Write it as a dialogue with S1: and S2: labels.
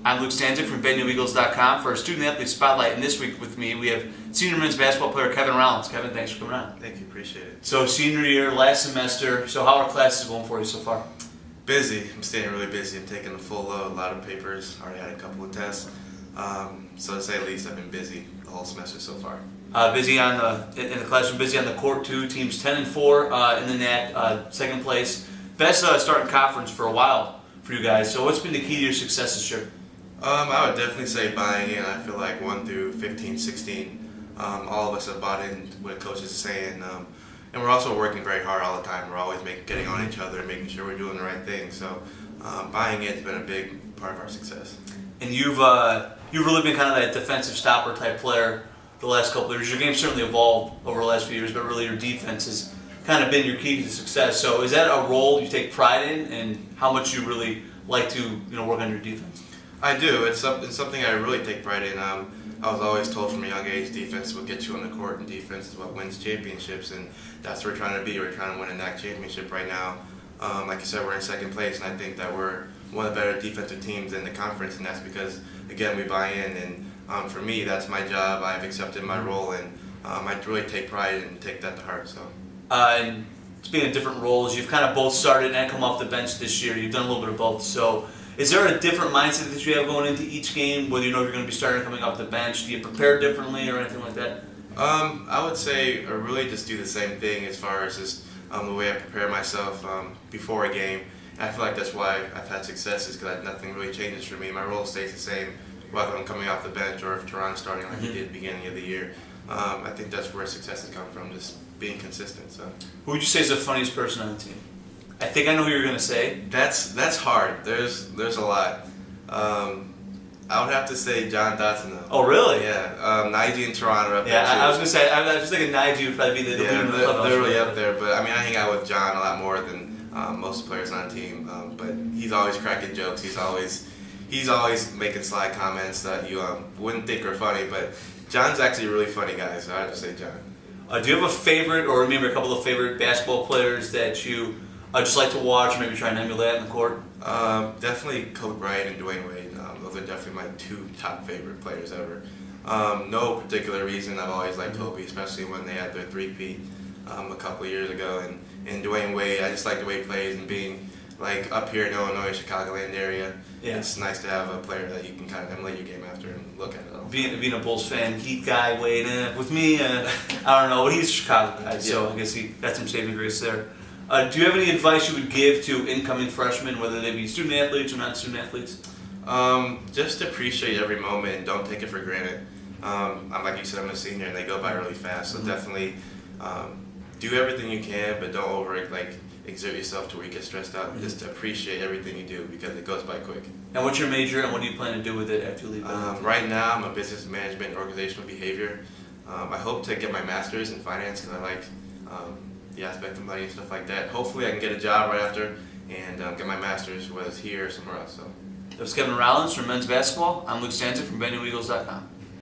S1: I'm Luke Stanzik from BenUEagles.com for our Student Athlete Spotlight, and this week with me we have senior men's basketball player Kevin Rollins. Kevin, thanks for coming on.
S2: Thank you, appreciate it.
S1: So senior year, last semester, so how are classes going for you so far?
S2: Busy. I'm staying really busy. I'm taking a full load, a lot of papers. Already had a couple of tests. So to say the least, I've been busy the whole semester so far.
S1: Busy in the classroom, busy on the court too. Teams 10-4 in the NAC, second place. Best starting conference for a while for you guys. So what's been the key to your success this year?
S2: I would definitely say buying in. I feel like 1 through 15, 16, all of us have bought in what coaches are saying. And we're also working very hard all the time. We're always getting on each other and making sure we're doing the right thing. So buying in has been a big part of our success.
S1: And you've really been kind of that defensive stopper type player the last couple of years. Your game certainly evolved over the last few years, but really your defense has kind of been your key to success. So is that a role you take pride in, and how much you really like to work on your defense?
S2: I do. It's something I really take pride in. I was always told from a young age, defense will get you on the court, and defense is what wins championships, and that's what we're trying to be. We're trying to win a NAC championship right now. Like you said, we're in second place, and I think that we're one of the better defensive teams in the conference, and that's because, again, we buy in, and for me, that's my job. I've accepted my role, and I really take pride and take that to heart. So.
S1: And speaking of different roles, you've kind of both started and come off the bench this year. You've done a little bit of both. So is there a different mindset that you have going into each game, whether you know if you're going to be starting or coming off the bench? Do you prepare differently or anything like that?
S2: I would say I really just do the same thing as far as just the way I prepare myself before a game. And I feel like that's why I've had success, is because nothing really changes for me. My role stays the same, whether I'm coming off the bench or if Toronto's starting like he did at the beginning of the year. I think that's where success has come from, just being consistent. So,
S1: who would you say is the funniest person on the team? I think I know who you're going to say.
S2: That's hard. There's a lot. I would have to say John Dotson though.
S1: Oh really?
S2: Yeah. Nige in Toronto up there.
S1: Yeah, I was going to say. I was thinking Nige would probably be the leader in the club.
S2: They're really up there. But I mean, I hang out with John a lot more than most players on the team. But he's always cracking jokes. He's always making sly comments that you wouldn't think are funny. But John's actually a really funny guy, so I'd just say John.
S1: Do you have a favorite, or maybe a couple of favorite basketball players that you just like to watch, or maybe try and emulate on the court?
S2: Definitely Kobe Bryant and Dwayne Wade. Those are definitely my two top favorite players ever. No particular reason. I've always liked Kobe, especially when they had their three-peat a couple of years ago. And Dwayne Wade, I just like the way he plays, and being like up here in Illinois, Chicagoland area. Yeah. It's nice to have a player that you can kind of emulate your game after and look at it all.
S1: Being a Bulls fan, Heat guy, Wade, with me, I don't know, but he's a Chicago guy, so I guess he got some saving grace there. Do you have any advice you would give to incoming freshmen, whether they be student athletes or non-student athletes?
S2: Just appreciate every moment and don't take it for granted. Like you said, I'm a senior and they go by really fast, so definitely do everything you can, but don't exert yourself to where you get stressed out. Just appreciate everything you do because it goes by quick.
S1: And what's your major, and what do you plan to do with it after you leave?
S2: Right now, I'm a business management and organizational behavior. I hope to get my master's in finance because I like the aspect of money and stuff like that. Hopefully, I can get a job right after and get my master's, whether it's here or somewhere else. So.
S1: That was Kevin Rollins from men's basketball. I'm Luke Stanzik from BenUEagles.com.